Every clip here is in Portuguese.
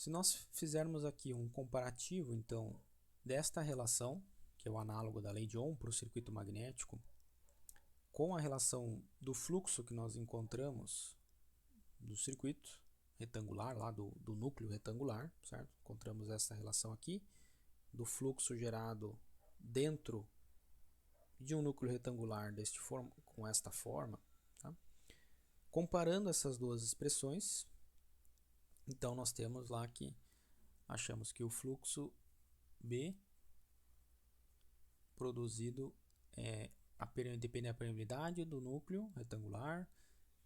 Se nós fizermos aqui um comparativo, então, desta relação, que é o análogo da lei de Ohm para o circuito magnético, com a relação do fluxo que nós encontramos do circuito retangular, lá do núcleo retangular, certo? Encontramos essa relação aqui, do fluxo gerado dentro de um núcleo retangular com esta forma. Tá? Comparando essas duas expressões, então nós temos lá que achamos que o fluxo B produzido depende da permeabilidade do núcleo retangular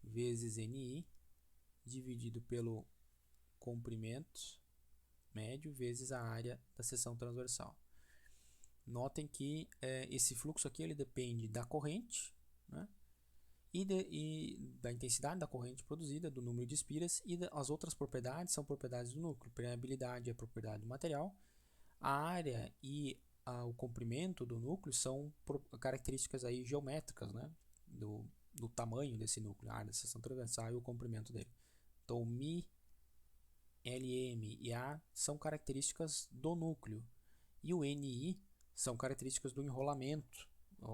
vezes Ni dividido pelo comprimento médio vezes a área da seção transversal. Notem que esse fluxo aqui ele depende da corrente, né? E da intensidade da corrente produzida, do número de espiras, e as outras propriedades são propriedades do núcleo. Permeabilidade é propriedade do material, a área e o comprimento do núcleo são características aí geométricas, né? do tamanho desse núcleo, a área da seção transversal e o comprimento dele. Então, μ, Lm e A são características do núcleo, e o Ni são características do enrolamento.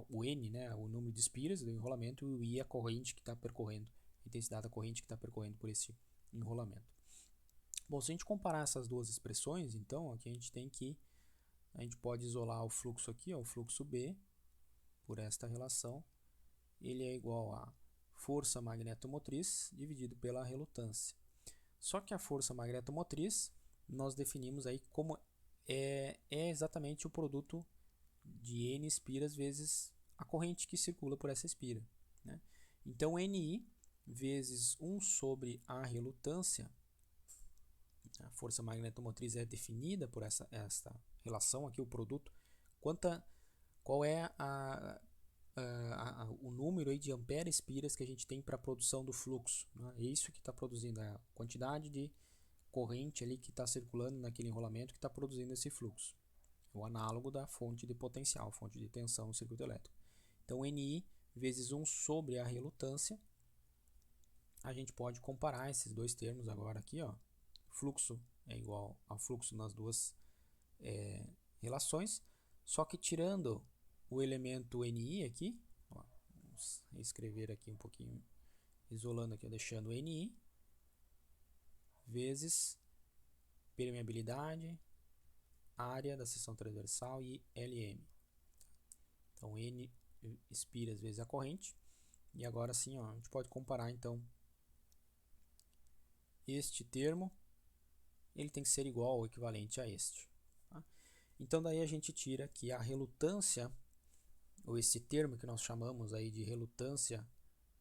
O N, né, o número de espiras do enrolamento, e o I é a corrente que está percorrendo, a intensidade da corrente que está percorrendo por esse enrolamento. Bom, se a gente comparar essas duas expressões, então aqui a gente pode isolar o fluxo aqui, o fluxo B, por esta relação, ele é igual a força magnetomotriz dividido pela relutância. Só que a força magnetomotriz nós definimos aí como é exatamente o produto de N espiras vezes a corrente que circula por essa espira, né? Então, Ni vezes 1 sobre a relutância, a força magnetomotriz é definida por esta relação aqui, o produto, qual é o número aí de ampere-espiras que a gente tem para a produção do fluxo, né? É isso que está produzindo, a quantidade de corrente ali que está circulando naquele enrolamento que está produzindo esse fluxo. O análogo da fonte de potencial, fonte de tensão no circuito elétrico. Então, Ni vezes 1 sobre a relutância, a gente pode comparar esses dois termos agora aqui, ó. Fluxo é igual a fluxo nas duas relações, só que tirando o elemento Ni aqui, ó, vamos escrever aqui um pouquinho, isolando aqui, deixando Ni vezes permeabilidade, área da seção transversal e Lm. Então, N espiras vezes a corrente. E agora sim, ó, a gente pode comparar então este termo, ele tem que ser igual ou equivalente a este. Tá? Então daí a gente tira que a relutância, ou esse termo que nós chamamos aí de relutância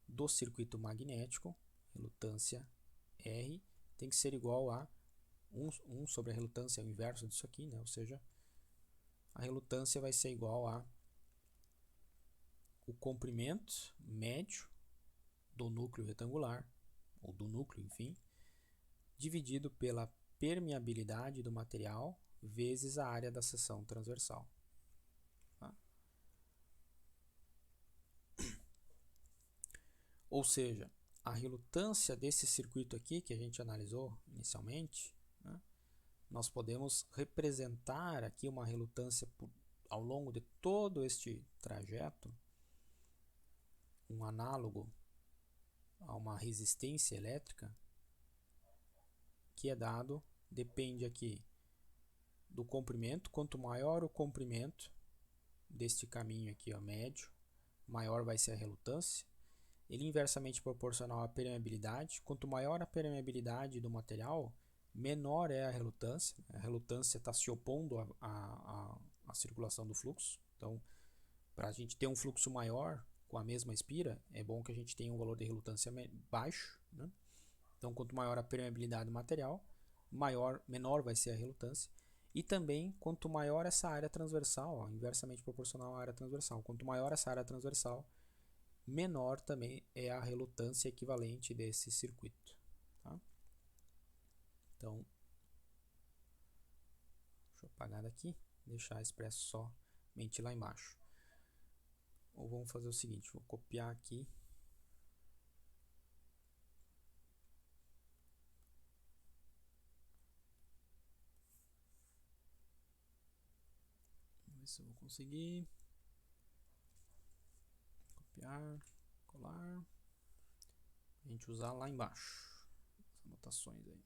do circuito magnético, relutância R, tem que ser igual a 1 sobre a relutância, é o inverso disso aqui, né? Ou seja, a relutância vai ser igual a o comprimento médio do núcleo retangular, ou do núcleo, enfim, dividido pela permeabilidade do material vezes a área da seção transversal. Tá? Ou seja, a relutância desse circuito aqui que a gente analisou inicialmente, né, nós podemos representar aqui uma relutância ao longo de todo este trajeto, um análogo a uma resistência elétrica que é dado, depende aqui do comprimento. Quanto maior o comprimento deste caminho aqui, ó, médio, maior vai ser a relutância. Ele é inversamente proporcional à permeabilidade. Quanto maior a permeabilidade do material, menor é a relutância. A relutância está se opondo à circulação do fluxo. Então, para a gente ter um fluxo maior com a mesma espira, é bom que a gente tenha um valor de relutância baixo, né? Então, quanto maior a permeabilidade do material, menor vai ser a relutância. E também, quanto maior essa área transversal, ó, inversamente proporcional à área transversal, quanto maior essa área transversal, menor também é a relutância equivalente desse circuito. Tá? Então, deixa eu apagar daqui, deixar expresso somente lá embaixo. Ou vamos fazer o seguinte, vou copiar aqui. ver se eu vou conseguir. Copiar, colar. A gente usar lá embaixo. As anotações aí.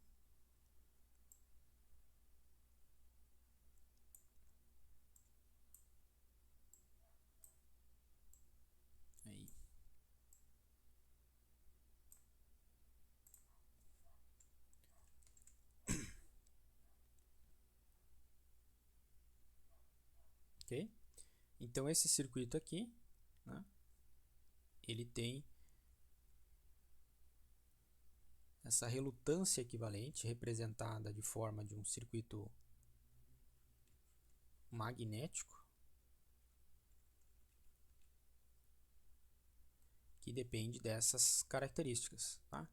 Aí. Ok? Então esse circuito aqui, né, ele tem essa relutância equivalente representada de forma de um circuito magnético que depende dessas características, tá?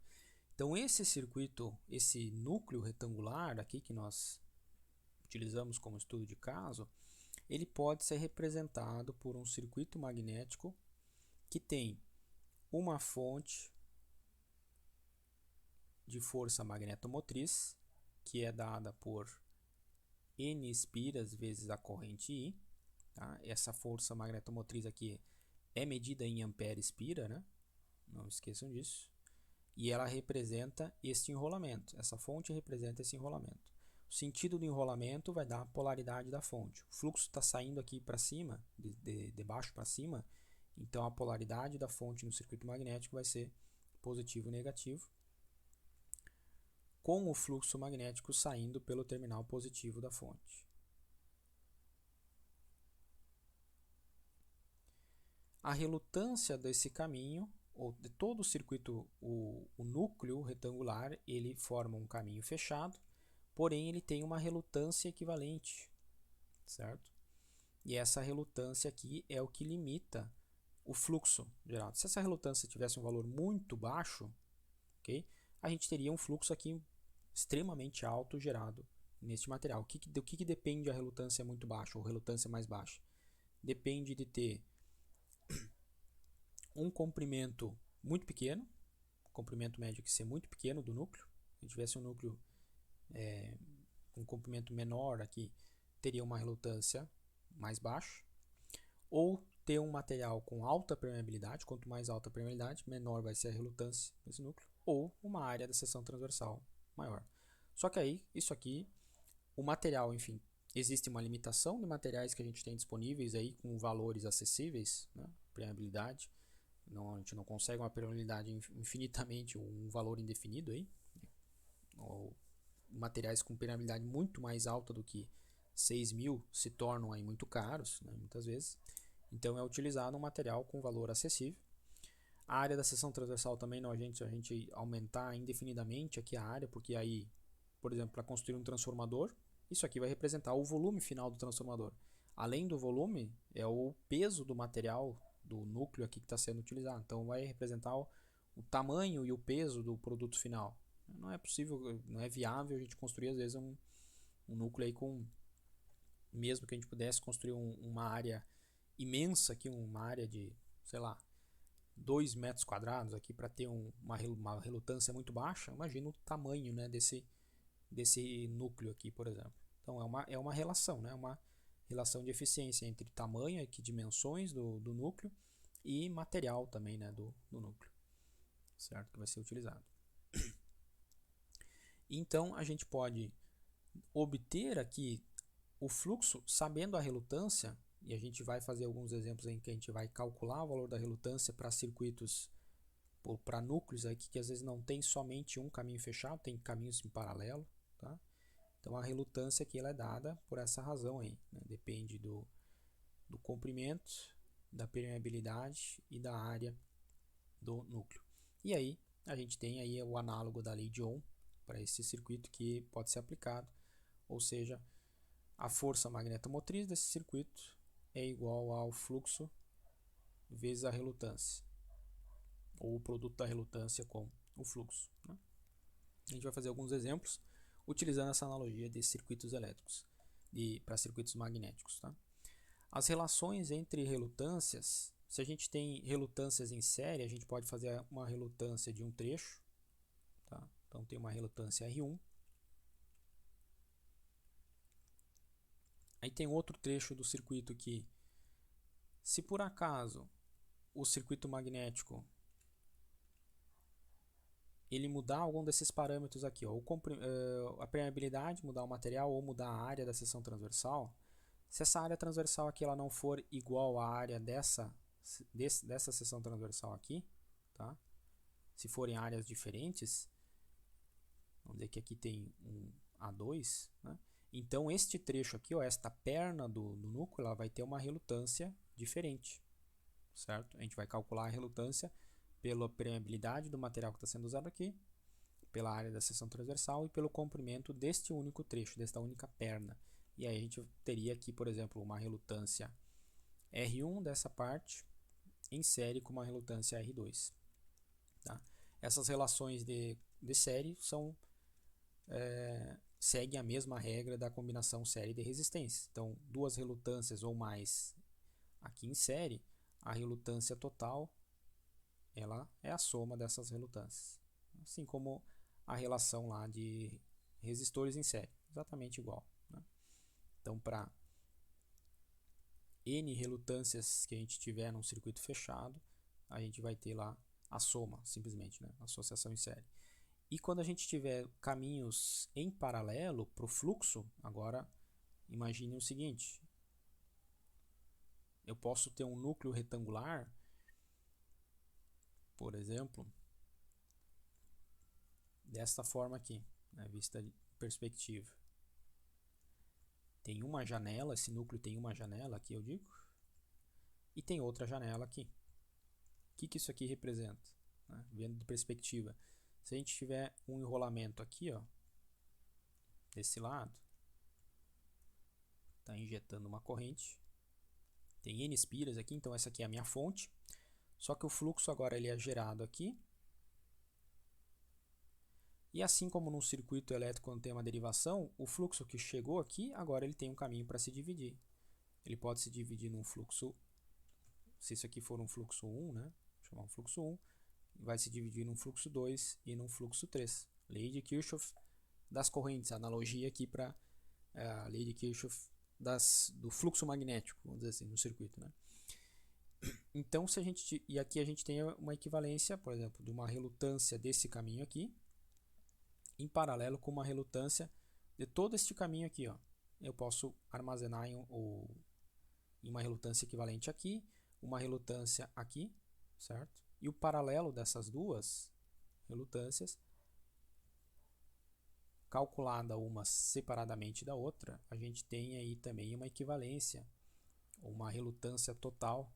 Então esse circuito, esse núcleo retangular aqui que nós utilizamos como estudo de caso, ele pode ser representado por um circuito magnético que tem uma fonte de força magnetomotriz, que é dada por N espiras vezes a corrente I. Tá? Essa força magnetomotriz aqui é medida em ampere espira, né? Não esqueçam disso. E ela representa este enrolamento. Essa fonte representa esse enrolamento. O sentido do enrolamento vai dar a polaridade da fonte. O fluxo está saindo aqui para cima, de baixo para cima, então a polaridade da fonte no circuito magnético vai ser positivo e negativo, com o fluxo magnético saindo pelo terminal positivo da fonte. A relutância desse caminho, ou de todo o circuito, o núcleo retangular, ele forma um caminho fechado, porém ele tem uma relutância equivalente, certo? E essa relutância aqui é o que limita o fluxo gerado. Se essa relutância tivesse um valor muito baixo, okay, a gente teria um fluxo aqui extremamente alto gerado neste material. Do que depende a relutância muito baixa ou relutância mais baixa? Depende de ter um comprimento muito pequeno, comprimento médio que ser muito pequeno do núcleo. Se tivesse um núcleo com um comprimento menor aqui, teria uma relutância mais baixa. Ou ter um material com alta permeabilidade, quanto mais alta a permeabilidade, menor vai ser a relutância desse núcleo. Ou uma área da seção transversal maior. Só que aí, isso aqui, o material, enfim, existe uma limitação de materiais que a gente tem disponíveis aí com valores acessíveis, né? Permeabilidade. Não, a gente não consegue uma permeabilidade infinitamente, um valor indefinido aí. Ou materiais com permeabilidade muito mais alta do que 6.000 se tornam aí muito caros, né, muitas vezes. Então é utilizado um material com valor acessível. A área da seção transversal também não adianta a gente aumentar indefinidamente aqui a área, porque aí, por exemplo, para construir um transformador, isso aqui vai representar o volume final do transformador. Além do volume, é o peso do material, do núcleo aqui que está sendo utilizado. Então vai representar o tamanho e o peso do produto final. Não é possível, não é viável a gente construir às vezes um núcleo aí com, mesmo que a gente pudesse construir uma área imensa aqui, uma área de, sei lá, 2 metros quadrados aqui para ter uma relutância muito baixa. Imagina o tamanho, né, desse núcleo aqui, por exemplo. Então é uma relação, né, uma relação de eficiência entre tamanho, aqui, dimensões do núcleo e material também, né, do núcleo, certo, que vai ser utilizado. Então a gente pode obter aqui o fluxo sabendo a relutância, e a gente vai fazer alguns exemplos em que a gente vai calcular o valor da relutância para circuitos, ou para núcleos aqui que às vezes não tem somente um caminho fechado, tem caminhos em paralelo, tá? Então a relutância aqui ela é dada por essa razão aí, né? Depende do comprimento, da permeabilidade e da área do núcleo. E aí a gente tem aí o análogo da lei de Ohm para esse circuito que pode ser aplicado, ou seja, a força magnetomotriz desse circuito é igual ao fluxo vezes a relutância, ou o produto da relutância com o fluxo, né? A gente vai fazer alguns exemplos utilizando essa analogia de circuitos elétricos para circuitos magnéticos, tá? As relações entre relutâncias, se a gente tem relutâncias em série, a gente pode fazer uma relutância de um trecho, tá? Então tem uma relutância R1. Aí tem outro trecho do circuito que, se por acaso o circuito magnético ele mudar algum desses parâmetros aqui, ó, a permeabilidade, mudar o material ou mudar a área da seção transversal, se essa área transversal aqui ela não for igual à área dessa seção transversal aqui, tá? Se forem áreas diferentes, vamos dizer que aqui tem um A2, né? Então este trecho aqui, ó, esta perna do núcleo, ela vai ter uma relutância diferente, certo? A gente vai calcular a relutância pela permeabilidade do material que está sendo usado aqui, pela área da seção transversal e pelo comprimento deste único trecho, desta única perna. E aí a gente teria aqui, por exemplo, uma relutância R1 dessa parte em série com uma relutância R2. Tá? Essas relações de série seguem a mesma regra da combinação série de resistência. Então, duas relutâncias ou mais aqui em série, a relutância total ela é a soma dessas relutâncias. Assim como a relação lá de resistores em série, exatamente igual. Né? Então, para N relutâncias que a gente tiver num circuito fechado, a gente vai ter lá a soma, simplesmente, né? Associação em série. E quando a gente tiver caminhos em paralelo para o fluxo, agora imagine o seguinte: eu posso ter um núcleo retangular, por exemplo, desta forma aqui, né, vista de perspectiva. Tem uma janela, esse núcleo tem uma janela aqui, eu digo, e tem outra janela aqui. O que isso aqui representa? Né? Vendo de perspectiva, se a gente tiver um enrolamento aqui, ó, desse lado, está injetando uma corrente, tem N espiras aqui, então essa aqui é a minha fonte, só que o fluxo agora ele é gerado aqui, e assim como num circuito elétrico quando tem uma derivação, o fluxo que chegou aqui, agora ele tem um caminho para se dividir. Ele pode se dividir num fluxo, se isso aqui for um fluxo 1, né? Vou chamar um fluxo 1, vai se dividir num fluxo 2 e num fluxo 3. Lei de Kirchhoff das correntes, analogia aqui para a lei de Kirchhoff do fluxo magnético, vamos dizer assim, no circuito, né? Então, e aqui a gente tem uma equivalência, por exemplo, de uma relutância desse caminho aqui, em paralelo com uma relutância de todo este caminho aqui, ó. Eu posso armazenar em uma relutância equivalente aqui, uma relutância aqui, certo? E o paralelo dessas duas relutâncias, calculada uma separadamente da outra, a gente tem aí também uma equivalência, uma relutância total,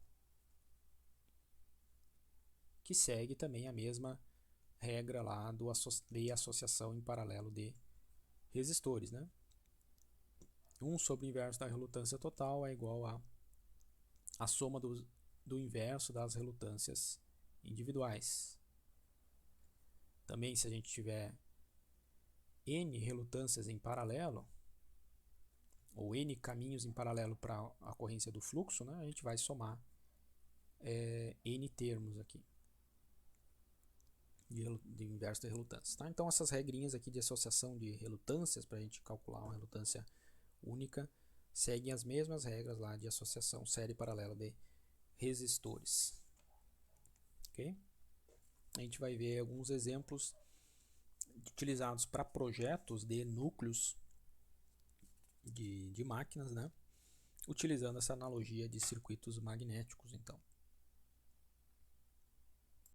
que segue também a mesma regra lá de associação em paralelo de resistores, né? 1 sobre o inverso da relutância total é igual a soma do inverso das relutâncias individuais. Também, se a gente tiver N relutâncias em paralelo, ou N caminhos em paralelo para a ocorrência do fluxo, né, a gente vai somar N termos aqui de inverso de relutâncias. Tá? Então, essas regrinhas aqui de associação de relutâncias, para a gente calcular uma relutância única, seguem as mesmas regras lá de associação série paralela de resistores. Ok? A gente vai ver alguns exemplos utilizados para projetos de núcleos de máquinas, né? Utilizando essa analogia de circuitos magnéticos, então.